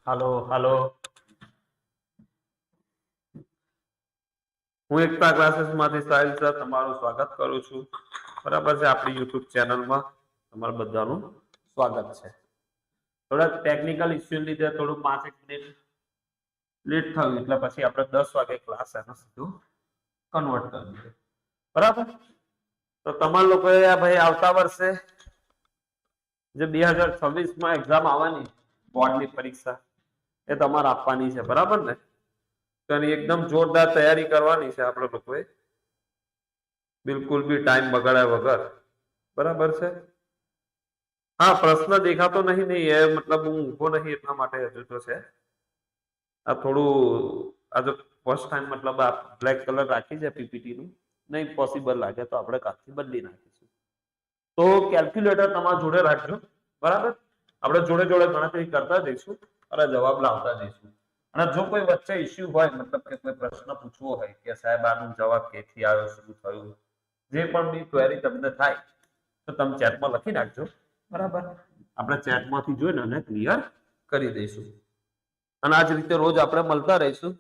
હાલો હાલો, હું એકતા ક્લાસીસમાંથી સાહિલ સર તમારું સ્વાગત કરું છું. બરાબર છે, આપણી યુટ્યુબ ચેનલમાં તમારું બધાનું સ્વાગત છે. થોડા ટેકનિકલ ઇસ્યુ લીધે થોડું 5 મિનિટ લેટ થયું, એટલે પછી આપણે 10 વાગે ક્લાસ એનો સીધું કન્વર્ટ કરી દીધું. બરાબર, તો તમારા લોકોએ ભાઈ આવતા વર્ષે જે 2026 એક્ઝામ આવવાની બોર્ડની પરીક્ષા એ તમારે આપવાની છે. બરાબર ને? તો એની એકદમ જોરદાર તૈયારી કરવાની છે આપણે લોકોએ, બિલકુલ બી ટાઈમ બગાડ્યા વગર. બરાબર છે? હા, પ્રશ્ન દેખાતો નહીં એ મતલબ હું ઊભો નહીં એટલા માટે હજુ તો છે. આ થોડું આજે ફર્સ્ટ ટાઈમ મતલબ આ બ્લેક કલર રાખી છે પીપીટી નું, નહીં પોસિબલ લાગે તો આપણે કાલથી બદલી નાખીશું. તો કેલ્ક્યુલેટર તમારા જોડે રાખજો. બરાબર, આપણે જોડે જોડે ગણતરી કરતા જઈશું અને જવાબ લાવતા જઈશું. અને જો કોઈ વચ્ચે ઇસ્યુ હોય, મતલબ કે કોઈ પ્રશ્ન પૂછવો હોય કે સાહેબ આનો જવાબ ક્યાંથી આવ્યો, શું થયું, જે પણ બી ક્વેરી તમને થાય તો તમે ચેટમાં લખી નાખજો. બરાબર, આપણે ચેટમાંથી જોઈને અને ક્લિયર કરી દઈશું. અને આ જ રીતે રોજ આપણે મળતા રહીશું.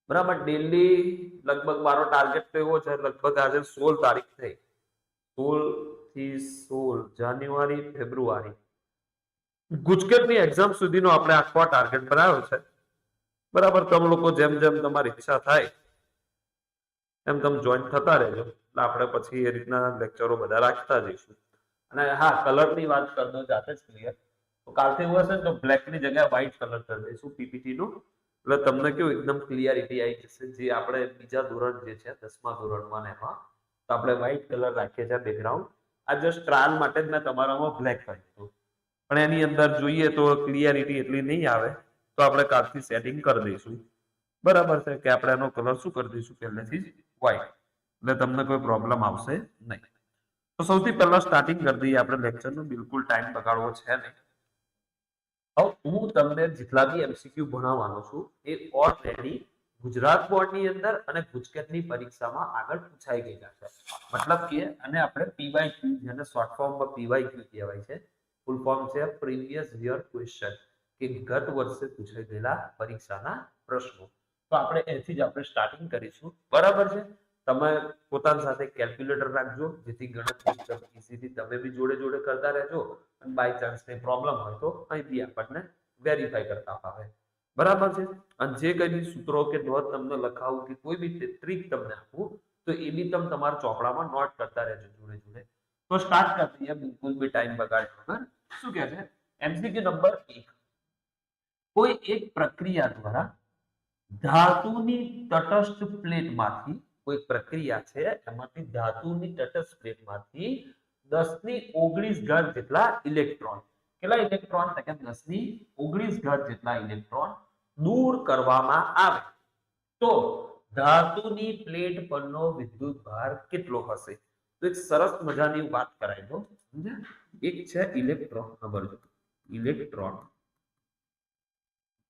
બરાબર, ડેલી લગભગ મારો ટાર્ગેટ તો એવો છે, લગભગ આજે 16 તારીખ થઈ, 16 થી 16 જાન્યુઆરી ફેબ્રુઆરી ગુજકેટની એક્ઝામ સુધીનો આપણે આખો ટાર્ગેટ બનાવ્યો છે. બરાબર, તમે લોકો જેમ જેમ તમારી ઈચ્છા થાય એમ તમે જોઈન થતા રહેજો, એટલે આપણે પછી એ રીતના લેક્ચરો બધા રાખતા જઈશું. અને હા, કલરની વાત કરી દો જાતે જ ક્લિયર. તો કાલથી એવું હશે ને તો બ્લેકની જગ્યાએ વ્હાઇટ કલર કરી દઈશું પીપીટી નું, એટલે તમને કેવું એકદમ ક્લિયરિટી આવી જશે. જે આપણે બીજા ધોરણ જે છે 10મા ધોરણમાં એમાં તો આપણે વ્હાઇટ કલર રાખીએ છીએ બેકગ્રાઉન્ડ. આ જસ્ટ ટ્રાયલ માટે જ મેં તમારામાં બ્લેક કરી દીધું, પણ એની અંદર જોઈએ તો ક્લિયરિટી એટલી નહીં આવે, તો આપણે કાલથી સેટિંગ કરી દઈશું. બરાબર છે, કે આપણે એનો કલર શું કરી દઈશું પહેલેથી જ વ્હાઇટ, એટલે તમને કોઈ પ્રોબ્લેમ આવશે નહીં. તો સૌથી પહેલા સ્ટાર્ટિંગ કરી દઈએ આપણે લેક્ચરનું, બિલકુલ ટાઈમ બગાડવો છે નહીં. હવે હું તમને જેટલા બી એમસીક્યુ ભણાવવાનો છું એ ઓલરેડી ગુજરાત બોર્ડની અંદર અને ગુજકેટની પરીક્ષામાં આગળ પૂછાઈ ગયેલા છે. મતલબ કે અને આપણે પીવાયક્યુ, જેને શોર્ટ ફોર્મમાં પીવાયક્યુ કહેવાય છે, ફૂલ ફોર્મ છે પ્રીવિયસ યર ક્વેશ્ચન, કે ગત વર્ષે પૂછાઈ ગયેલા પરીક્ષાના પ્રશ્નો. તો આપણે એથી જ આપણે સ્ટાર્ટિંગ કરીશું. બરાબર છે, તમે પોતાની સાથે કેલ્ક્યુલેટર રાખજો, જેથી ગણતરી ઇઝીલી તમે બી જોડે જોડે કરતા રહેજો, અને બાય ચાન્સ કઈ પ્રોબ્લેમ હોય તો અહીંથી આપણને વેરીફાઈ કરતા આવે. બરાબર છે, અને જે કઈ બી સૂત્રો કે નોટ તમને લખાવું કે કોઈ બી ટ્રીક તમને આપું તો એ બી તમે તમારા ચોપડામાં નોટ કરતા રહેજો જોડે જોડે. તો સ્ટાર્ટ કરતી है, बिल्कुल भी टाइम बगाड़े वगैरह. શું કહે છે? એમસીક્યુ નંબર 1, કોઈ એક પ્રક્રિયા દ્વારા ધાતુની તટસ્થ પ્લેટમાંથી, કોઈ પ્રક્રિયા છે એમાંથી ધાતુની તટસ્થ પ્લેટમાંથી 10⁻19 જેટલા ઇલેક્ટ્રોન, કેટલા ઇલેક્ટ્રોન? 10⁻19 જેટલા ઇલેક્ટ્રોન દૂર કરવામાં આવે તો ધાતુની પ્લેટ પરનો વિદ્યુત ભાર કેટલો હશે? તો એક સરસ મજાની વાત કરાઈ દો. સમજ્યા? એક છે ઇલેક્ટ્રોન, ખબર છે, ઇલેક્ટ્રોન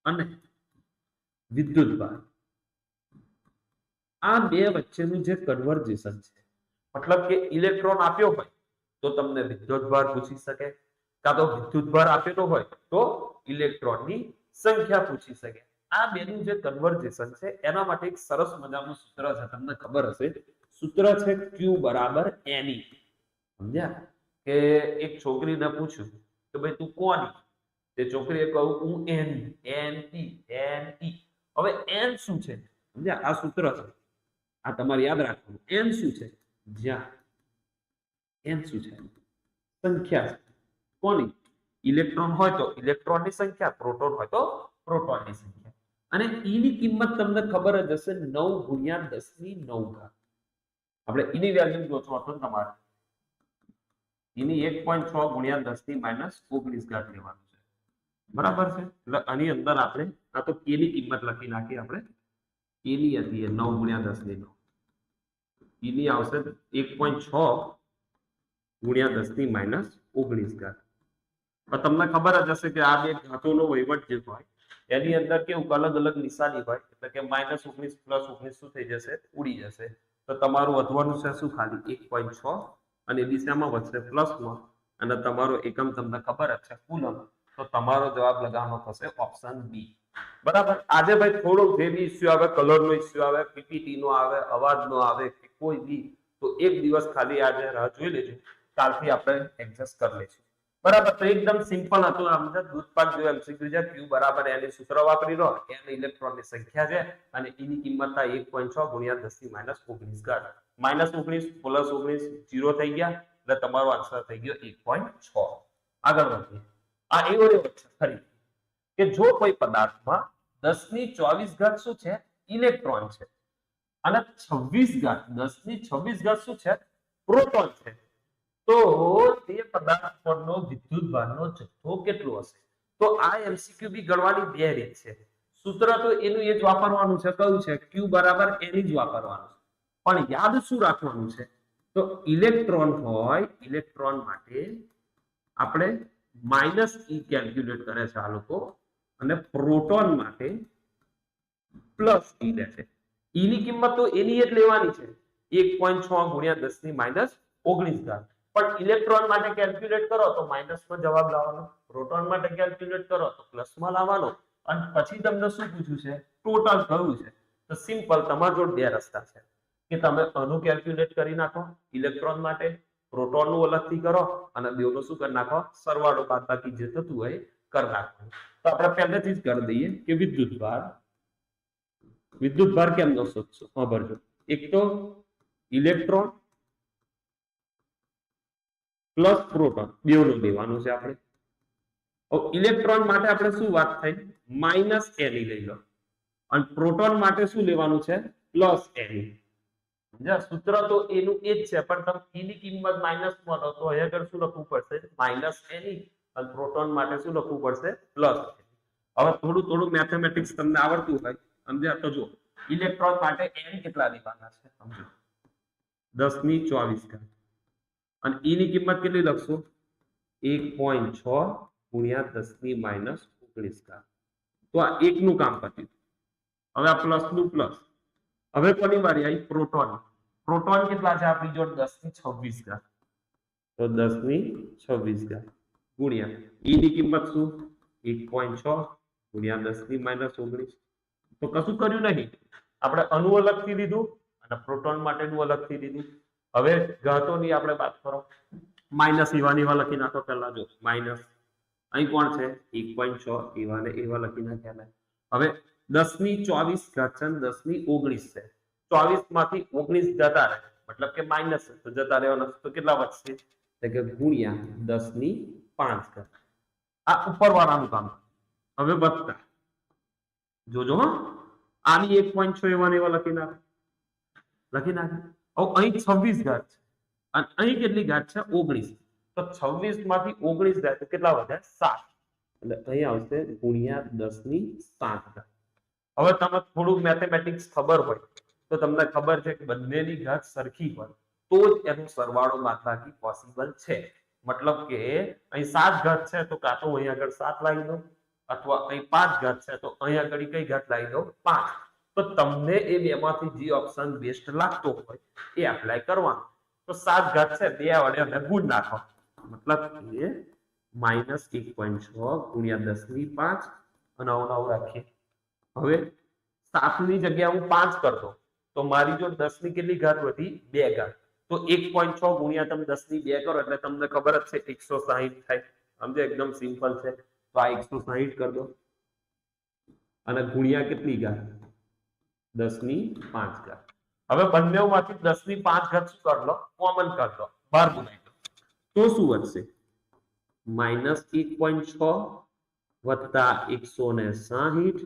અને વિદ્યુત ભાર, આ બે વચ્ચેનું જે કન્વર્જેશન છે, મતલબ કે ઇલેક્ટ્રોન આપ્યો હોય તો તમને વિદ્યુત ભાર પૂછી શકે, કાં તો વિદ્યુત ભાર આપેલો હોય તો ઇલેક્ટ્રોનની સંખ્યા પૂછી શકે. આ બેનું જે કન્વર્જેશન છે એના માટે એક સરસ મજાનું સૂત્ર છે, તમને ખબર હશે. સૂત્ર છે Q = Ne. સમજ્યા? કે એક છોકરીને પૂછ્યું કે ભાઈ તું કોની? તે છોકરીએ કહ્યું હું Ne. હવે n શું છે? સમજ્યા? આ સૂત્ર છે, આ તમારે યાદ રાખવાનું. n શું છે? જ્યાં n શું છે? સંખ્યા છે. કોની? ઇલેક્ટ્રોન હોય તો ઇલેક્ટ્રોનની સંખ્યા, પ્રોટોન હોય તો પ્રોટોનની સંખ્યા. અને e ની કિંમત તમને ખબર જ હશે, 9 × 10⁹. આપણે e ની વેલ્યુ ગોતવા તો તમારે એની 1.6 × 10⁻19 લેવાનું છે. બરાબર છે, એટલે આની અંદર આપણે આ તો k ની કિંમત લખી નાખી આપણે. k ની હતી 9 × 10⁹. e ની આવશે 1.6 × 10⁻19. તમને ખબર જ હશે કે આ બે ધાતુનો વહીવટ જે હોય એની અંદર કેવું અલગ અલગ નિશાની હોય, એટલે કે -19 +19 શું થઈ જશે? ઉડી જશે. તો તમારું વધવાનું છે શું? ખાલી 1.6, અને દિશામાં વધશે પ્લસમાં, અને તમારો એકમ તમને ખબર જ છે કુલમ. તો તમારો જવાબ લગાવવાનો થશે ઓપ્શન બી. બરાબર. આજે ભાઈ થોડો જે બી ઇસ્યુ આવે, કલર નો ઇસ્યુ આવે, પીપીટી નો આવે, અવાજ નો આવે કે કોઈ બી, તો એક દિવસ ખાલી આજે રાહ જોઈ લેજો, કાલથી આપણે એડજસ્ટ કરી લઈશું. બરાબર. તો એકદમ સિમ્પલ હતું. આમ દૂધપાક જો એમસીક્યુ છે, Q બરાબર N સૂત્ર વાપરી લો. N ઇલેક્ટ્રોનની સંખ્યા છે અને E ની કિંમત થાય 1.6 ગુણ્યા 10 ની -19 ઘાત. -19 પ્લસ 19 0 થઈ ગયા એટલે તમારો આન્સર થઈ ગયો 1.6. આગળ વધીએ. આ એવો છે ખરી કે જો કોઈ પદાર્થમાં 10 ની 24 ઘાત શું છે? ઇલેક્ટ્રોન છે અને 26 ઘાત 10 ની 26 ઘાત શું છે? પ્રોટોન છે. તો તે પદાર્થ પરનો વિદ્યુતભારનો જથ્થો કેટલો હશે? તો આ એમસીક્યુ બી ગણવાની બે રીત છે. સૂત્ર તો એનું એ જ વાપરવાનું છે. કયું છે? Q બરાબર N જ વાપરવાનું છે. પણ યાદ શું રાખવાનું છે? તો ઇલેક્ટ્રોન હોય, ઇલેક્ટ્રોન માટે આપણે -E કેલ્ક્યુલેટ કરે છે આ લોકો, અને પ્રોટોન માટે +E લે છે. E ની કિંમત તો એની જ લેવાની છે, 1.6 ગુણ્યા 10 ની -19 ઘાત. પણ ઇલેક્ટ્રોન માટે કેલ્ક્યુલેટ કરો તો માઇનસમાં જવાબ લાવવાનો, પ્રોટોન માટે કેલ્ક્યુલેટ કરો તો પ્લસમાં લાવવાનો. અને પછી તમને શું પૂછ્યું છે? ટોટલ કયું છે? તો સિમ્પલ, તમારા જોડે બે રસ્તા છે કે તમે આનું કેલ્ક્યુલેટ કરી નાખો ઇલેક્ટ્રોન માટે, પ્રોટોનનું અલગથી કરો અને બેવનું શું કરી નાખો? સરવાળો બાદબાકી જે થતું હોય કરી નાખો. તો આપણે પહેલેથી જ કરી દઈએ કે વિદ્યુતભાર કેમનો શોધશો? ખબરજો. એક તો ઇલેક્ટ્રોન પ્લસ પ્રોટોન બેવનું લેવાનું છે આપણે. ઇલેક્ટ્રોન માટે આપણે શું વાત થઈ? -Ne લઈ લો. અને પ્રોટોન માટે શું લેવાનું છે? +Ne. સૂત્ર તો એનું એ જ છે, પણ તમે E ની કિંમત માઇનસમાં લો તો અહીંયા આગળ શું લખવું પડશે? -Ne. અને પ્રોટોન માટે શું લખવું પડશે? +Ne. હવે થોડું મેથેમેટિક્સ તમને આવડતું હોય સમજ્યા તો જો, ઇલેક્ટ્રોન માટે n કેટલા લેવાના છે સમજો, 10 ની 24 ઘાત. અને E ની કિંમત કેટલી લખશો? 1.6 ગુણ્યા 10 ની -19 ઘાત. તો આ એકનું કામ પત્યું. હવે આ પ્લસ નું પ્લસ. હવે કોની વારી આવી? પ્રોટોન. પ્રોટોન કેટલા છે આપણી જોડે? 10 ની 26 ઘાત. તો 10 ની 26 ઘાત ગુણ્યા E ની કિંમત શું? 1.6 ગુણ્યા 10 ની -19. તો કશું કર્યું નહીં, આપણે અણુ અલગથી લીધું અને પ્રોટોન માટેનું અલગથી લીધું. હવે ઘાતોની આપણે વાત કરો, માઇનસ એવા ને એવા લખી નાખો. પહેલા જો માઇનસ, અહીં કોણ છે? 1.6, એવા ને એવા લખી નાખ્યા. હવે 10 ની 24 ઘાત છે અને 10 ની 19 છે. 24 માંથી 19 જતા રહે, મતલબ કે માઇનસ તો જતા રહેવાના, તો કેટલા વધશે? કે ગુણ્યા 10 ની 5 ઘાત. આ ઉપરવાળાનું કામ. હવે વધતા જોજો, આની 1.6 એવા ને એવા લખી નાખો. અહીં 26 ઘાત છે અને અહીં કેટલી ઘાત છે? 19. તો 26 માંથી 19 જાય તો કેટલા વધે? 7. એટલે અહીં આવશે ગુણ્યા 10 ની 7 ઘાત. હવે તમે થોડું મેથેમેટિક્સ ખબર હોય તો તમને ખબર છે કે બંનેની ઘાત સરખી હોય તો જ એનો સરવાળો બાદબાકી પોસિબલ છે. મતલબ કે અહીં 7 ઘાત છે તો કાં તો અહીં આગળ 7 લાવી દો, અથવા અહીં 5 ઘાત છે તો અહીં આગળ કઈ ઘાત લાવી દો? 5. તો તમને એ બેમાંથી જે ઓપ્શન બેસ્ટ લાગતો હોય એ એપ્લાય કરવાનો. તો 7 ઘાત છે, 2 વડે અમે ગુણ નાખો, મતલબ કે -1.6 ગુણ્યા 10 ની 5 અને આવું રાખીએ. હવે 7 ની જગ્યાએ હું 5 કરતો તો મારી જો 10 ની કેટલી ઘાત વધી? 2 ઘાત. તો 1.6 ગુણ્યા તમે 10 ની 2 કરો એટલે તમને ખબર જ છે 160 થાય. સમજે? એકદમ સિમ્પલ છે. તો આ 160 કરી દો અને ગુણ્યા કેટલી ઘાત? 10 ની 5 ઘાત. હવે બંનેમાંથી 10 ની 5 ઘાત શું કરી લો? કોમન કરી લો, બહાર બોલાવી દો. તો શું વધશે? -1.6 વત્તા 160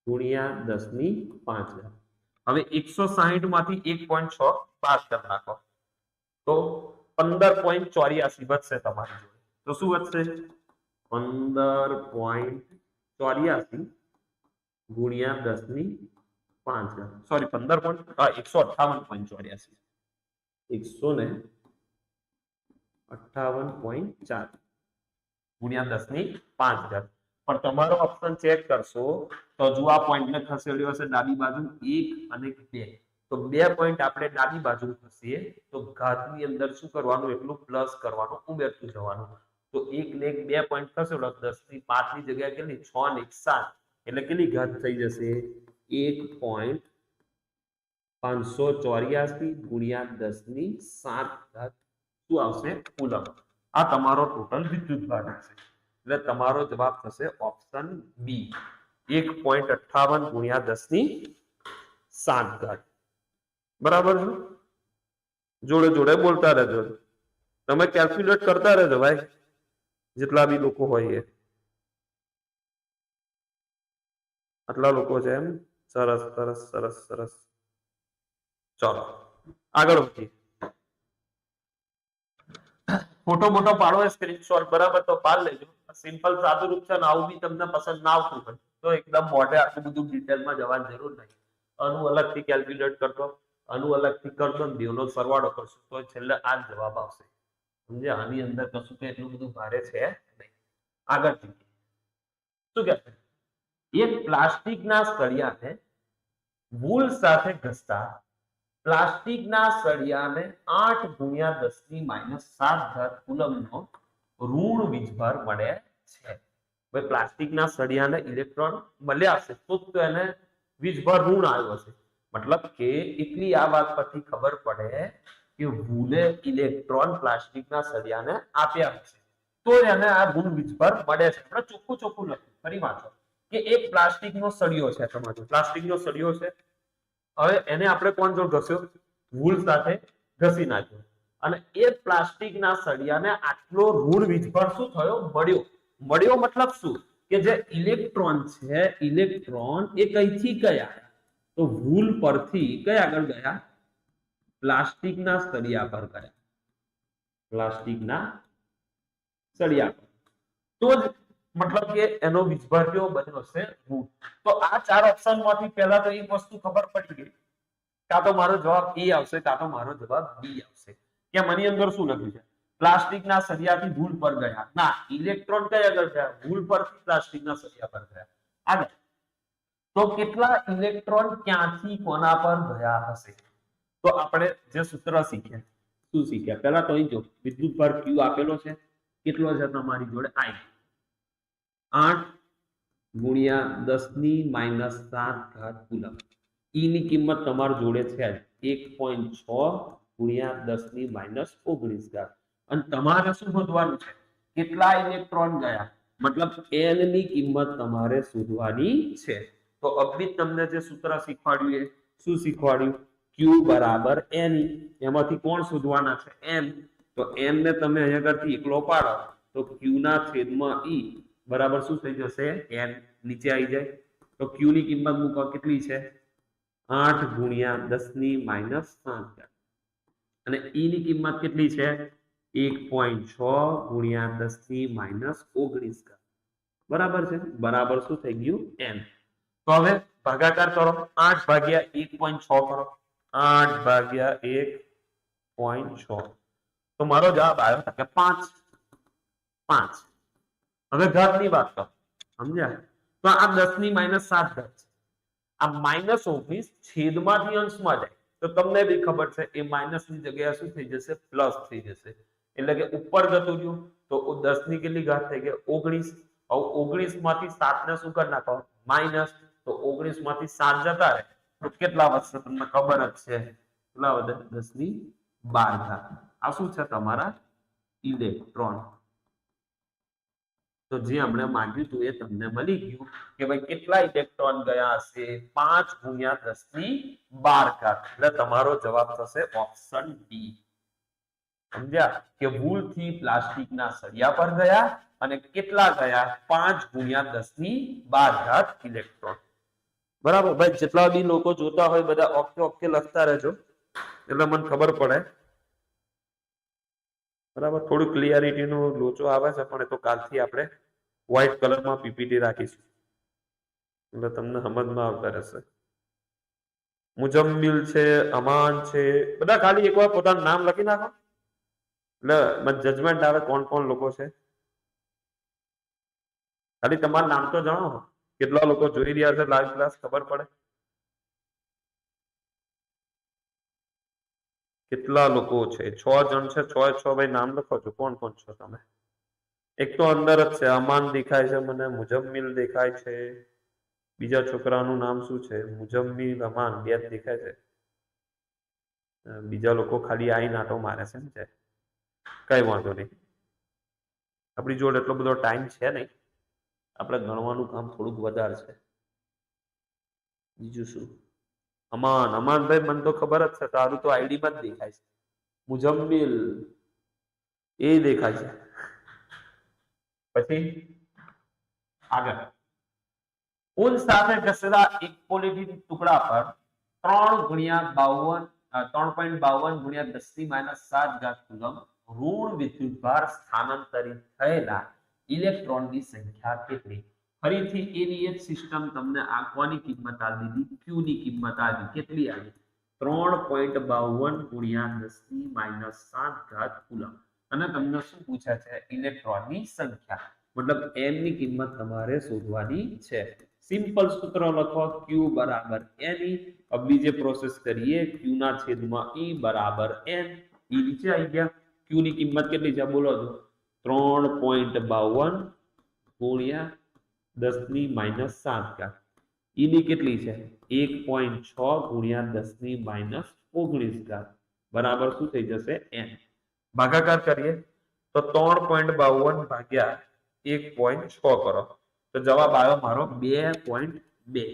ગુણ્યા 10 ની 5 ઘાત. હવે 160 માંથી 1.6 બાદ કરી નાખો તો 15.84 વધશે તમારી જોડે. તો શું વધશે? 15.84 ગુણ્યા 10 ની 5 ઘાત. સોરી, 158.84 158.4 ગુણ્યા 10 ની 5 ઘાત. પણ તમારો ઓપ્શન ચેક કરશો તો જો આ પોઈન્ટને ખસેડ્યો હશે ડાબી બાજુ 1 અને 2, તો 2 પોઈન્ટ આપણે ડાબી બાજુ ખસીએ તો ઘાતની અંદર શું કરવાનું? એટલું પ્લસ કરવાનું, ઉમેરતું જવાનું. તો 1 ને 1 2 પોઈન્ટ ખસેડો 10 ની 5 ની જગ્યાએ કેટલી 6 ને 1 7 એટલે કેટલી ઘાત થઈ જશે 1.584 ગુણ્યા 10 ની 7 ઘાત શું આવશે કુલમ આ તમારો ટોટલ વિદ્યુત ભાર હશે એટલે તમારો જવાબ થશે ઓપ્શન બી 1.58 ગુણ્યા 10 ની 7 ઘાત બરાબર છે જોડે જોડે બોલતા રહેજો તમે કેલ્ક્યુલેટ કરતા રહેજો ભાઈ જેટલા બી લોકો હોય એ આટલા લોકો છે એમ સરસ સરસ સરસ સરસ ચલો આગળ વધીએ ફોટો મોટો પાડો સ્ક્રીનશોટ બરાબર તો પાડ લેજો સિમ્પલ સાદું રૂપ છે ને આવું બી તમને પસંદ ના આવતું હોય તો એકદમ મોઢે આટલું બધું ડિટેલમાં જવાની જરૂર નહીં આનું અલગથી કેલ્ક્યુલેટ કરતો આનું અલગથી કરતો ને બેવનો સરવાળો કરશું તો છેલ્લે આ જ જવાબ આવશે સમજે આની અંદર કશું કે એટલું બધું ભારે છે નહીં આગળ શું કે એક પ્લાસ્ટિકના સળિયાને વૂલ સાથે ઘસતા પ્લાસ્ટિકના સળિયાને 8 ગુણ્યા 10 ની -7 ઘાત કુલમનો ઋણ વીજભાર મળે છે ભાઈ પ્લાસ્ટિકના સળિયાને ઇલેક્ટ્રોન મળ્યા છે તો એને વીજભાર ઋણ આવ્યો છે મતલબ કે એટલી આ વાત પરથી ખબર પડે કે વૂલે ઇલેક્ટ્રોન પ્લાસ્ટિકના સળિયાને આપ્યા છે તો એને આ ઋણ વીજભાર મળે છે આપણે ચોખ્ખું ચોખ્ખું લખ્યું ફરી વાંચો કે એક પ્લાસ્ટિકનો સળિયો છે તમારો પ્લાસ્ટિકનો સળિયો છે હવે એને આપણે કોણ જોડ ઘસ્યો વૂલ સાથે ઘસી નાખ્યો અને એ પ્લાસ્ટિકના સળિયાને આટલો ઋણ વીજભાર શું થયો મળ્યો મતલબ શું કે જે ઇલેક્ટ્રોન છે ઇલેક્ટ્રોન એ કઈથી ગયા તો વૂલ પરથી કયા આગળ ગયા પ્લાસ્ટિકના સળિયા પર ગયા પ્લાસ્ટિકના સળિયા પર તો જ મતલબ કે એનો વીજભાર કેવો બન્યો છે ઋણ તો આ ચાર ઓપ્શનમાંથી પહેલા તો એક વસ્તુ ખબર પડી ગઈ કાં તો મારો જવાબ એ આવશે કાં તો મારો જવાબ બી આવશે કે આની અંદર શું લખ્યું છે પ્લાસ્ટિકના સળિયાથી વૂલ પર ગયા ના ઇલેક્ટ્રોન કઈ આગળ ગયા વૂલ પરથી પ્લાસ્ટિકના સળિયા પર ગયા આગળ તો કેટલા ઇલેક્ટ્રોન ક્યાંથી કોના પર ગયા હશે તો આપણે જે સૂત્ર શીખ્યા શું શીખ્યા પહેલા તો અહીં જો વિદ્યુત ભાર Q આપેલો છે કેટલો છે તમારી જોડે I 8 ગુણ્યા 10 ની -7 ઘાત કુલમ E ની કિંમત તમારી જોડે છે 1.6 ગુણ્યા 10 ની -19 ઘાત અને તમારે શું શોધવાનું છે કેટલા ઇલેક્ટ્રોન ગયા મતલબ N ની કિંમત તમારે શોધવાની છે તો અભી તમને જે સૂત્ર શીખવાડ્યું એ શું શીખવાડ્યું Q બરાબર N એમાંથી કોણ શોધવાના છે M તો M ને તમે અહીંયા આગળથી એકલો પાડો તો Q ના છેદમાં E બરાબર શું થઈ જશે N નીચે આવી જાય તો Q ની કિંમત મૂકો કેટલી છે 8 ગુણ્યા 10 ની -7 અને E ની કિંમત કેટલી છે 1.6 ગુણ્યા 10 ની -19 બરાબર છે બરાબર શું થઈ ગયું N તો હવે ભાગાકાર કરો 8 ભાગ્યા 1.6 કરો 8 ભાગ્યા 1.6 તો મારો જવાબ આવ્યો કે 5 હવે ઘાતની વાત કરો સમજ્યા તો આ 10 ની -7 ઘાત છે આ -19 છેદમાંથી અંશમાં જાય તો તમને બી ખબર છે એ માઇનસ ની જગ્યાએ શું થઈ જશે પ્લસ થઈ જશે એટલે કે ઉપર જતું રહ્યું તો 10 ની કેટલી ઘાત થઈ ગઈ 19 હવે 19 માંથી 7 ને શું કરી નાખો માઇનસ તો 19 માંથી 7 જતા રહે તો કેટલા વધશે તમને ખબર જ છે કેટલા વધે 10 ની 12 ઘાત આ શું છે તમારા ઇલેક્ટ્રોન તો જે આપણે માંગ્યું હતું એ તમને મળી ગયું કે ભાઈ કેટલા ઇલેક્ટ્રોન ગયા હશે 5 ગુણ્યા 10 ની 12 ઘાત એટલે તમારો જવાબ થશે ઓપ્શન ડી સમજ્યા કે ભૂલથી પ્લાસ્ટિકના સળિયા પર ગયા અને કેટલા ગયા 5 ગુણ્યા 10 ની 12 ઘાત ઇલેક્ટ્રોન બરાબર ભાઈ જેટલા બી લોકો જોતા હોય બધા ઓકે ઓકે લખતા રહેજો એટલે મને ખબર પડે બરાબર થોડું ક્લિયરિટી નો લોચો આવે છે પણ એ તો કાલથી આપણે વ્હાઇટ કલરમાં પીપીટી રાખીશું એટલે તમને સમજમાં આવતા રહેશે મુજમ્મિલ છે અમાન છે બધા ખાલી એકવાર પોતાનું નામ લખી નાખો એટલે મને જજમેન્ટ આવે કોણ કોણ લોકો છે ખાલી તમારું નામ તો જાણો કેટલા લોકો જોઈ રહ્યા છે લાઈવ ક્લાસ ખબર પડે કેટલા લોકો છે 6 જણ છે 6 ભાઈ નામ લખો છો કોણ કોણ છો તમે એક તો અંદર જ છે, અમાન દેખાય છે મને, મુજમ્મિલ દેખાય છે, બીજા છોકરાનું નામ શું છે, મુજમ્મિલ અમાન, બે જ દેખાય છે. બીજા લોકો ખાલી આઈ નાટો મારે છે ને, કઈ વાંધો નહીં. આપણી જોડે એટલો બધો ટાઈમ છે નહીં, આપણે ગણવાનું કામ થોડુંક વધારે છે. બીજું શું? અમાન, અમાનભાઈ મને તો ખબર જ છે, તારું તો આઈડી માં જ દેખાય છે. મુજમ્મિલ એ દેખાય છે. પછી આગળ, ઉન સાથે ઘસેલા એક પોલિથીન ટુકડા પર 3 × 3.52 × 10⁻7 કુલમ ઋણ વિદ્યુતભાર સ્થાનાંતરિત થયેલા ઇલેક્ટ્રોનની સંખ્યા કેટલી? ફરીથી એની એક સિસ્ટમ તમને આંકવાની કિંમત આપી દીધી, ક્યુ ની કિંમત આવી, કેટલી આવી? 3.52 × 10⁻7 કુલમ. અને તમને શું પૂછે છે? ઇલેક્ટ્રોનની સંખ્યા, મતલબ m ની કિંમત તમારે શોધવાની છે. સિમ્પલ સૂત્ર લખો, q બરાબર ne. अब બીજે પ્રોસેસ કરીએ, q ના છેદમાં e બરાબર n. e નીચે આવી ગયા. q ની કિંમત કેટલી છે બોલો તો? 3.52 × 10⁻7. e ની કેટલી છે? 1.6 × 10⁻19 બરાબર શું થઈ જશે? n. ભાગાકાર કરીએ તો 3.52 ભાગ્યા 1.6 કરો તો જવાબ આવ્યો મારો 2.2.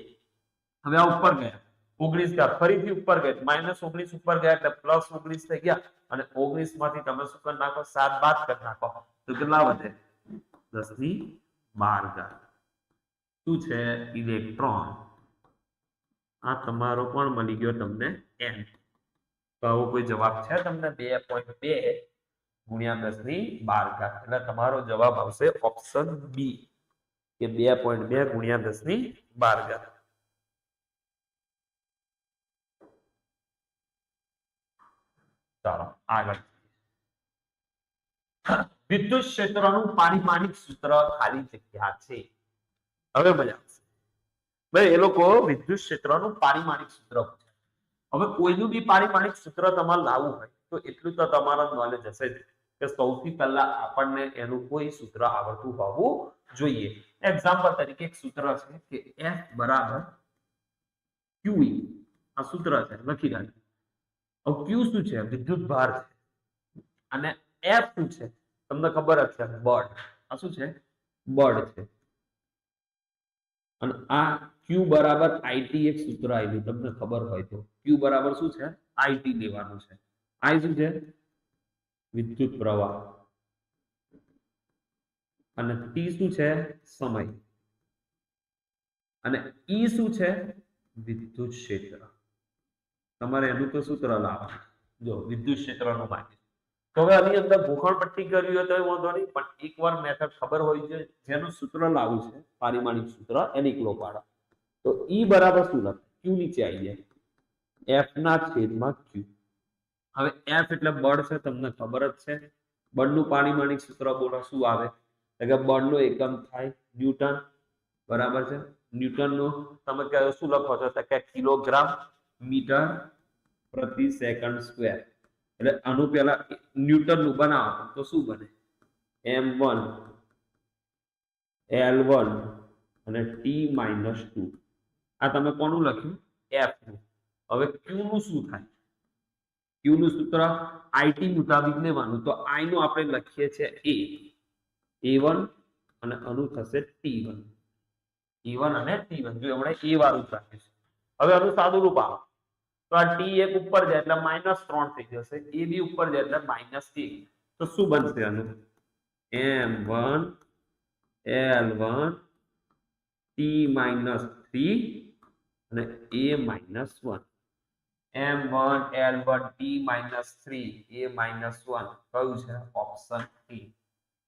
હવે આ ઉપર ગયા 19 ફરીથી ઉપર ગયા, -19 ઉપર ગયા એટલે +19 થઈ ગયા, અને 19 માંથી તમે શું કરી નાખો? 7 બાદ કરી નાખો તો કેટલા વધે? 10⁻12. શું છે? ઇલેક્ટ્રોન. આ તમારો પણ મળી ગયો તમને n. તો આવો કોઈ જવાબ છે તમને? 2.2 × 10⁻12. એટલે તમારો જવાબ આવશે ઓપ્શન બી કે 2.2 × 10⁻12. ચાલો આગળ. વિદ્યુત ક્ષેત્રનું પારિમાણિક સૂત્ર ખાલી જગ્યા છે. હવે મજા આવશે ભાઈ, એ લોકો વિદ્યુત ક્ષેત્રનું પારિમાણિક સૂત્ર પૂછે. હવે કોઈનું બી પારિમાણિક સૂત્ર તમારે લાવવું હોય તો એટલું તો તમારા નોલેજ હશે જ કે સૌથી પહેલા આપણને એનું કોઈ સૂત્ર આવડતું હોવું જોઈએ. એક્ઝામ્પલ તરીકે એક સૂત્ર છે કે F બરાબર QE. આ સૂત્ર છે, લખી રાખજો. હવે Q શું છે? વિદ્યુત ભાર છે. અને F શું છે? તમને ખબર જ છે, બળ. આ શું છે? બળ છે. અને આ Q બરાબર IT એક સૂત્ર આવ્યું, તમને ખબર હોય તો. Q બરાબર શું છે? IT લેવાનું છે. I શું છે? વિદ્યુત પ્રવાહ. અને T શું છે? સમય. અને E શું છે? વિદ્યુત ક્ષેત્ર. તમારે એનું તો સૂત્ર લાવવાનું. જો વિદ્યુત ક્ષેત્રનું માહિતી. તો હવે આની અંદર ભૂખણ પટ્ટી કરવી હોય તો વાંધો નહીં, પણ એકવાર મેથડ ખબર હોય છે, જેનું સૂત્ર લાવવું છે પારિમાણિક સૂત્ર, એની ક્લો પાડો. તો E બરાબર શું લખે? Q નીચે આવી જાય, F ના છેદમાં Q. હવે F એટલે બળ છે, તમને ખબર જ છે. બળનું પારિમાણિક સૂત્ર બોલો શું આવે? એટલે બળનો એકમ થાય ન્યૂટન, બરાબર છે. ન્યૂટનનું તમે શું લખો છો? કે કિલોગ્રામ મીટર પ્રતિ સેકન્ડ સ્ક્વેર. એટલે આનું પહેલા ન્યૂટનનું બનાવો તો શું બને? m1 l1 અને t-2. આ તમે કોનું લખ્યું? F નું. હવે Q નું શું થાય? Q નું સૂત્ર IT મુતાબિક લેવાનું. તો I નું આપણે લખીએ છીએ A1 અને આનું થશે T1. E1 અને T1. જો આપણે A વાળું રાખીશું. હવે આનું સાદું રૂપ આવે તો આ T1 ઉપર જાય એટલે -3 થઈ જશે, AB ઉપર જાય એટલે -1. તો શું બનશે આનું? M1 L1 T-3 અને A-1. M1 L1 T-3 A-1. કયું છે? Option E.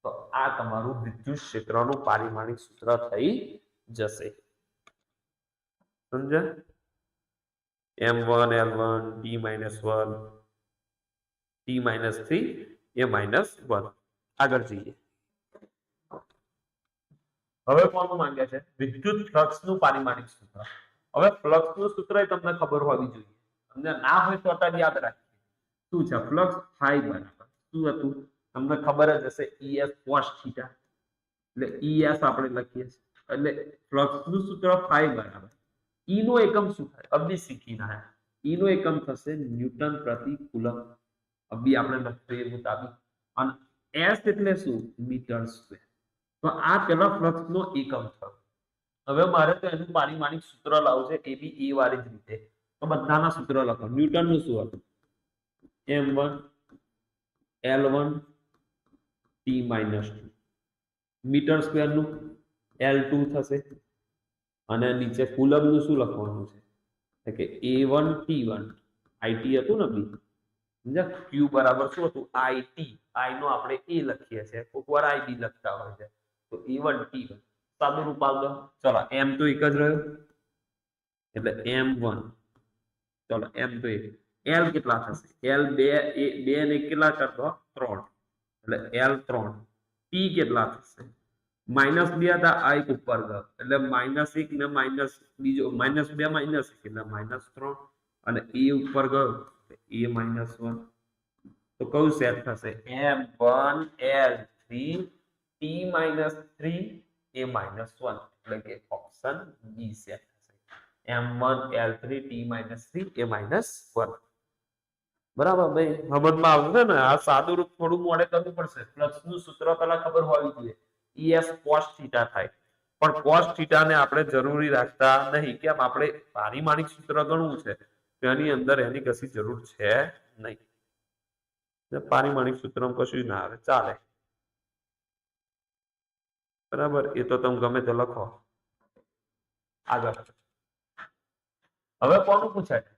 તો આ તમારું વિદ્યુત ક્ષેત્રનું પારિમાણિક સૂત્ર થઈ જશે. સમજ્યા? M1 L1 T-1 T-3 A-1. આગળ જઈએ. હવે કોનું માંગ્યા છે? વિદ્યુત ફ્લક્સનું પારિમાણિક સૂત્ર. હવે ફ્લક્સનું સૂત્ર તમને ખબર હોવી જોઈએ. તમને ના હોય તો અત્યારે યાદ રાખીએ. શું છે? ફ્લક્સ ફાઈ બરાબર શું હતું? તમને ખબર જ હશે, EF cos θ. એટલે ES આપણે લખીએ છીએ એટલે ફ્લક્સનું સૂત્ર ફાઈ બરાબર E નો એકમ શું થાય અભી શીખીના હે E નો એકમ થશે ન્યૂટન પ્રતિ કુલમ અભી આપણે લખીએ એ મુતાબિક અને S એટલે શું મીટર સ્ક્વેર તો આ પેલા ફ્લક્સનો એકમ થયો હવે મારે તો એનું પારિમાણિક સૂત્ર લાવવું છે એ બી એ વાળી જ રીતે તો બધાના સૂત્ર લખો ન્યૂટનનું શું હતું m1 l1 t-2 metre square નું l2 થશે અને નીચે કુલમ નું શું લખવાનું છે કે a1 t1 it હતું ને બી સમજ્યા q બરાબર શું હતું it i નો આપણે a લખીએ છીએ કોઈક વાર ib લખતા હોય છે તો a1 t1 સાદું રૂપ આપ દો ચલો m તો એક જ રહ્યો એટલે m1 ચલો m તો એક l કેટલા થશે l 2 ને કેટલા કરતો 3 એટલે l3 t કેટલા થશે -2 હતા આ એક ઉપર ગયો એટલે -1 ને માઈનસ બીજો -2 -1 એટલે -3 અને a ઉપર ગયો a -1 તો કયું સેટ થશે m1 l3 t -3 a -1 એટલે કે ઓપ્શન બી સેટ થશે m1 l3 t -3 a -1 બરાબર ભાઈ સમજમાં આવશે ને આ સાદું રૂપ થોડું મોડે કરવું પડશે ફ્લક્સ નું સૂત્ર પહેલા ખબર હોવી જોઈએ es cos થીટા થાય પણ cos થીટા ને આપણે જરૂરી રાખતા નહીં કેમ આપણે પારિમાણિક સૂત્ર ગણવું છે તેની અંદર એની કશી જરૂર છે નહીં પારિમાણિક સૂત્રમાં કશું ના આવે ચાલે બરાબર એ તો તમે ગમે તે લખો આગળ હવે કોનું પૂછાય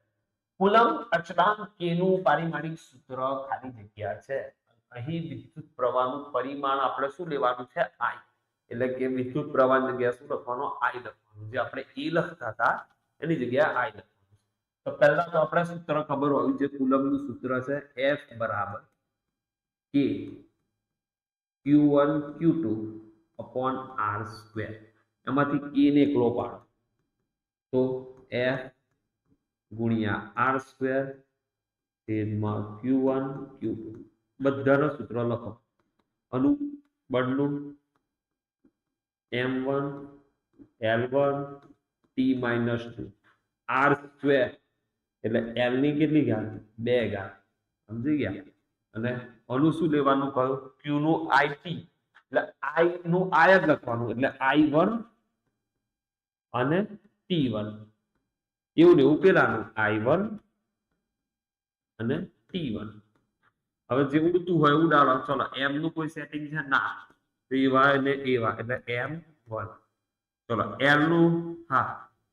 કુલમ અચળાંક k નું પારિમાણિક સૂત્ર ખાલી જગ્યા છે અહીં વિદ્યુત પ્રવાહનું પરિમાણ આપણે શું લેવાનું છે i એટલે કે વિદ્યુત પ્રવાહની જગ્યાએ શું લખવાનું i લખવાનું જે આપણે e લખતા હતા એની જગ્યાએ i લખવાનું તો પહેલા તો આપણે સૂત્ર ખબર હોવી જોઈએ કુલમનું સૂત્ર છે F બરાબર k q1 q2 upon r square એમાંથી k ને એકલો પાડો તો F ગુણ્યા r સ્ક્વેર છેદમાં q1 q2 બધાના સૂત્ર લખો અનુ બળનું m1 l1 t -2 r square એટલે l ની કેટલી ઘાત 2 ઘાત સમજી ગયા અને અનુ શું લેવાનું કહ્યું q નું it એટલે i નું i જ લખવાનું એટલે i1 અને t1 એવું ને એવું પેલાનું i1 અને t1 હવે જે ઉડતું હોય ઉડાડો ચલો m નું કોઈ સેટિંગ છે ના તો એવા ને એવા એટલે m1 ચલો l નું હા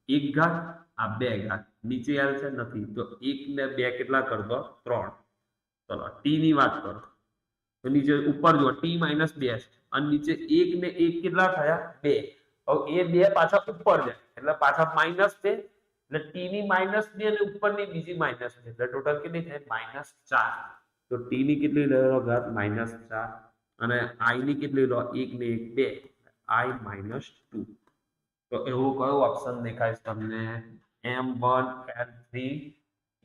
1 ઘાત આ 2 ઘાત નીચે l છે નથી તો 1 ને 2 કેટલા કર દો 3 ચલો t ની વાત કરો તો નીચે ઉપર જો t -2 છે અને નીચે 1 ને 1 કેટલા થયા 2 હવે એ 2 પાછા ઉપર જાય એટલે પાછા માઈનસ છે એટલે t ની -2 અને ઉપરની બીજી -2 એટલે ટોટલ કેટલી થાય -4 તો t ની કેટલી લો ઘાત -4 અને i ની કેટલી લો 1 ને 1 2 i -2 તો એવું કયો ઓપ્શન દેખાય તમને m1 l3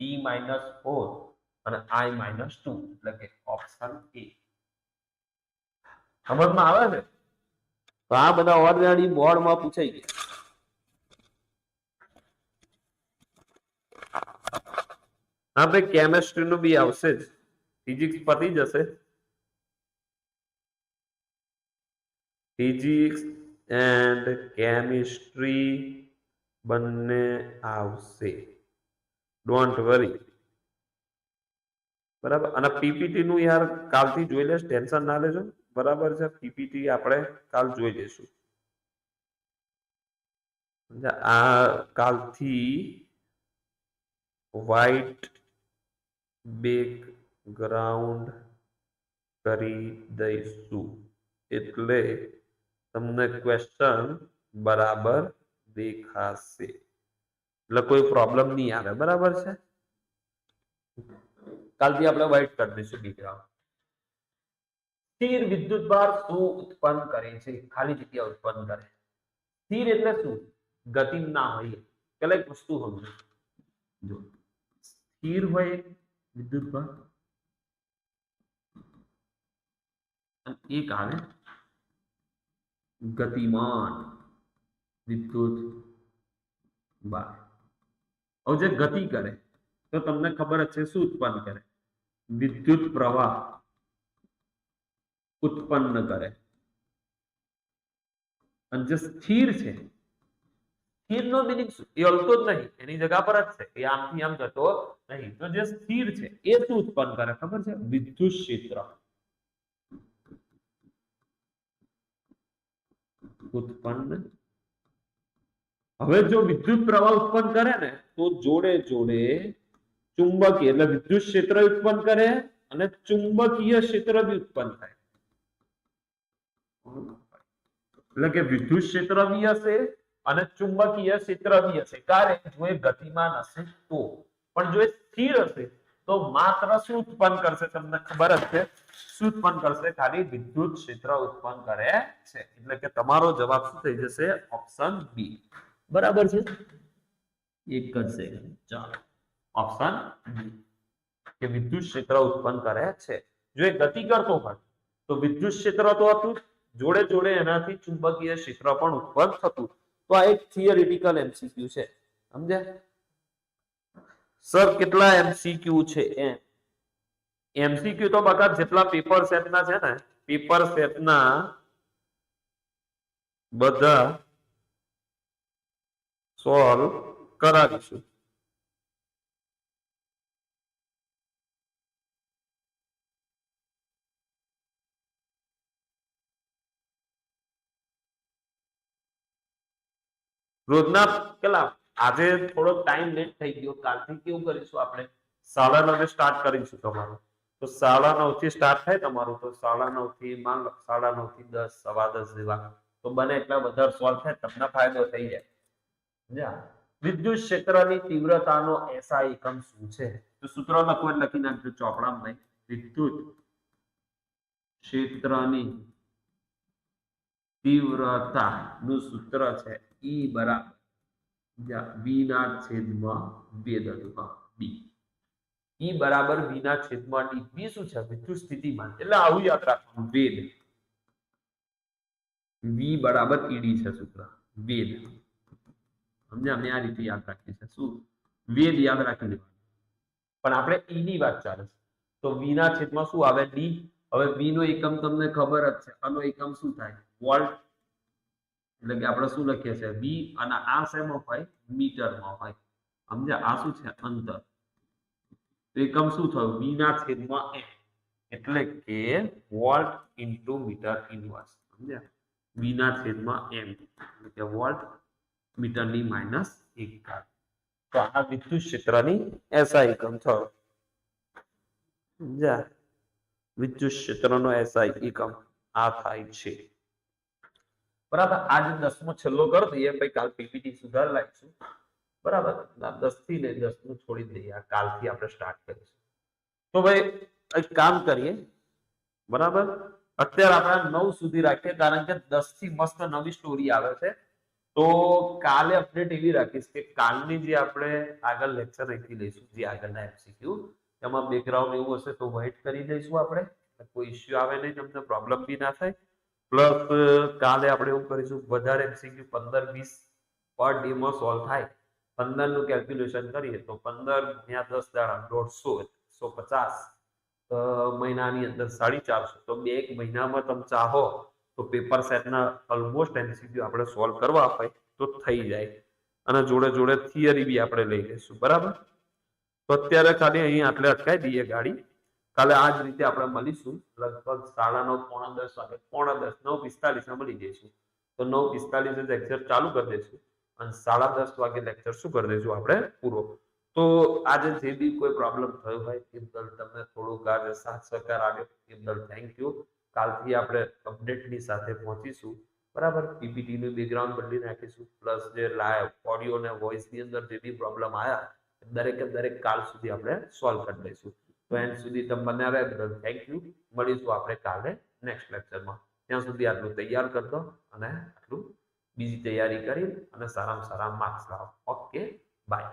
t -4 અને i -2 એટલે કે ઓપ્શન એ સમજમાં આવે છે તો આ બધા ઓલરેડી બોર્ડમાં પૂછાઈ ગયા હા ભાઈ કેમેસ્ટ્રી નું બી આવશે જ ફિઝિક્સ પતી જશે ફિઝિક્સ એન્ડ કેમિસ્ટ્રી બંને આવશે ડોન્ટ વરી બરાબર અને પીપીટી નું યાર કાલથી જોઈ લેશ ટેન્શન ના લેજો બરાબર છે પીપીટી આપણે કાલ જોઈ લઈશું આ કાલથી વ્હાઈટ બેકગ્રાઉન્ડ કરી દઈશું એટલે તમને ક્વેશ્ચન બરાબર દેખાશે એટલે કોઈ પ્રોબ્લેમ નહીં આવે બરાબર છે કાલથી આપણે વ્હાઈટ કરી દઈશું બેકગ્રાઉન્ડ સ્થિર વિદ્યુતભાર શું ઉત્પન્ન કરે છે ખાલી જગ્યા ઉત્પન્ન કરે સ્થિર એટલે શું ગતિ ના હોય પેલા એક વસ્તુ હોય જો સ્થિર હોય વિદ્યુતભાર એક આવે ગતિમાન વિદ્યુત ભાર. હવે જે ગતિ કરે તો તમને ખબર જ છે શું ઉત્પન્ન કરે? વિદ્યુત પ્રવાહ ઉત્પન્ન કરે. અને જે સ્થિર છે, સ્થિર નો મિનિંગ શું? એ હલતો જ નહીં, એની જગ્યા પર જ છે, એ આમથી આમ જતો નહીં. તો જે સ્થિર છે એ શું ઉત્પન્ન કરે ખબર છે? વિદ્યુત ક્ષેત્ર ઉત્પન્ન. હવે જો વિદ્યુત પ્રવાહ ઉત્પન્ન કરે ને તો જોડે જોડે ચુંબકીય એટલે વિદ્યુત ક્ષેત્ર ઉત્પન્ન કરે અને ચુંબકીય ક્ષેત્ર બી ઉત્પન્ન થાય. એટલે કે વિદ્યુત ક્ષેત્ર બી હશે અને ચુંબકીય ક્ષેત્ર બી હશે. કારણ જો એ ગતિમાન હશે તો. પણ જો એ સ્થિર હશે તો માત્ર શું ઉત્પન્ન કરશે? તમને ખબર જ છે શું ઉત્પન્ન કરશે? ખાલી વિદ્યુત ક્ષેત્ર ઉત્પન્ન કરે છે. એટલે કે તમારો જવાબ શું થઈ જશે? Option B. બરાબર છે? એક જ સેકન્ડ. ચાલો, ઓપ્શન બી કે વિદ્યુત ક્ષેત્ર ઉત્પન્ન કરે છે. જો એ ગતિ કરતો હોય તો વિદ્યુત ક્ષેત્ર તો હતું, જોડે જોડે એનાથી ચુંબકીય ક્ષેત્ર પણ ઉત્પન્ન થતું. તો આ એક થિયરિટિકલ એમસીક્યુ છે. સમજ્યા? સર કેટલા એમસીક્યુ છે? એમસીક્યુ તો બકા જેટલા પેપર સેટના છે ને, પેપર સેટના બધા સોલ્વ કરાવીશું. રોજના કેટલા? આજે થોડો ટાઈમ લેટ થઈ ગયો. કાલથી કેવું કરીશું આપણે? 9:30 સ્ટાર્ટ કરીશું તમારું. તો 9:30 થી સ્ટાર્ટ થાય તમારું. તો 9:30 થી માન લો 9:30 થી 10, 10:15 જેવા. તો બને એટલા વધારે સોલ્વ થાય, તમને ફાયદો થઈ જાય. સમજ્યા? વિદ્યુત ક્ષેત્રની તીવ્રતાનો એસઆઈ એકમ શું છે? તો સૂત્ર લખો એટલે લખી નાખજો ચોપડામાં ભાઈ. વિદ્યુત ક્ષેત્રની તીવ્રતા નું સૂત્ર છે E બરાબર V ના છેદમાં B. E બરાબર V ના છેદમાં D. V શું છે? વિદ્યુત સ્થિતિમાન. એટલે આવું યાદ રાખવાનું, વેદ. V બરાબર ED છે સૂત્ર. વેદ. સમજ્યા? મેં આ રીતે યાદ રાખી છે. શું? વેદ યાદ રાખી લેવાનું. પણ આપણે E ની વાત ચાલે છે. તો V ના છેદમાં શું આવે? D. હવે V નો એકમ તમને ખબર જ છે. આનો એકમ શું થાય? વોલ્ટ. એટલે કે આપણે શું લખીએ છીએ? V અને આ શેમાં હોય? મીટરમાં હોય. સમજ્યા? આ શું છે? અંતર. એકમ શું થયું? V ના છેદમાં M. એટલે કે વોલ્ટ ઇન્ટુ મીટર ઇનવર્સ. સમજ્યા? V ના છેદમાં M એટલે કે વોલ્ટ મીટરની -1/4. તો આ વિદ્યુત ક્ષેત્રની એસઆઈ એકમ થયો. સમજ્યા? વિદ્યુત ક્ષેત્રનો એસઆઈ એકમ આ થાય છે. બરાબર? આજે 10મો છેલ્લો કરી દઈએ, પછી કાલ પીપીટી સુધાર લાવીશું. બરાબર? 10 થી લઈ 10 નું છોડી દઈએ. આ કાલથી આપણે સ્ટાર્ટ કરીશું. તો ભાઈ એક કામ કરીએ. બરાબર? અત્યારે આપણે 9 સુધી રાખીએ, કારણ કે 10 થી મસ્ત નવી સ્ટોરી આવે છે. તો કાલે અપડેટ એવી રાખીશ કે કાલની જે આપણે આગળ લેક્ચર અહીંથી લઈશું, જે આગળના એમસીક્યુ એમાં બેકગ્રાઉન્ડ એવું હશે તો વ્હાઇટ કરી દઈશું આપણે. કોઈ ઇશ્યુ આવે નહીં, તમને પ્રોબ્લેમ બી ના થાય. પ્લસ કાલે આપણે એવું કરીશું, વધારે એમસીક્યુ 15-20 પર ડે માં સોલ્વ થાય. 15 નું કેલ્ક્યુલેશન કરીએ તો 15 × 10 દાડા 150, 150 મહિનાની અંદર 450. તો 1 મહિનામાં તમે ચાહો તો પેપર સેટના ઓલમોસ્ટ એમસીક્યુ આપણે સોલ્વ કરવા હોય તો થઈ જાય. અને જોડે જોડે થિયરી બી આપણે લઈ લઈશું. બરાબર? તો અત્યારે ખાલી અહીં આટલે અટકાઈ દઈએ ગાડી. કાલે આ જ રીતે આપણે મળીશું લગભગ 9:30, 9:45 વાગે. 9:45 મળી જઈશું. તો 9:45 લેક્ચર ચાલુ કરી દઈશું અને 10:30 વાગે લેક્ચર શું કરી દઈશું આપણે? પૂરો. તો આજે જે બી કોઈ પ્રોબ્લેમ થયો હોય એ બદલ તમને થોડુંક આજે સાથ સહકાર આપ્યો એ બદલ થેન્ક યુ. કાલથી આપણે અપડેટની સાથે પહોંચીશું. બરાબર? પીપીટી નું બેકગ્રાઉન્ડ બદલી નાખીશું. પ્લસ જે લાઈવ ઓડિયો અને વોઇસ ની અંદર જે બી પ્રોબ્લેમ આવ્યા દરેકે દરેક કાલ સુધી આપણે સોલ્વ કરી લઈશું. તો એન્ડ સુધી તમે બન્યા રહ્યા બદલ થેન્ક યુ. મળીશું આપણે કાલે નેક્સ્ટ લેક્ચરમાં. ત્યાં સુધી આટલું તૈયાર કરતો અને આટલું બીજી તૈયારી કરી અને સારામાં સારા માર્ક્સ લાવો. Okay, by.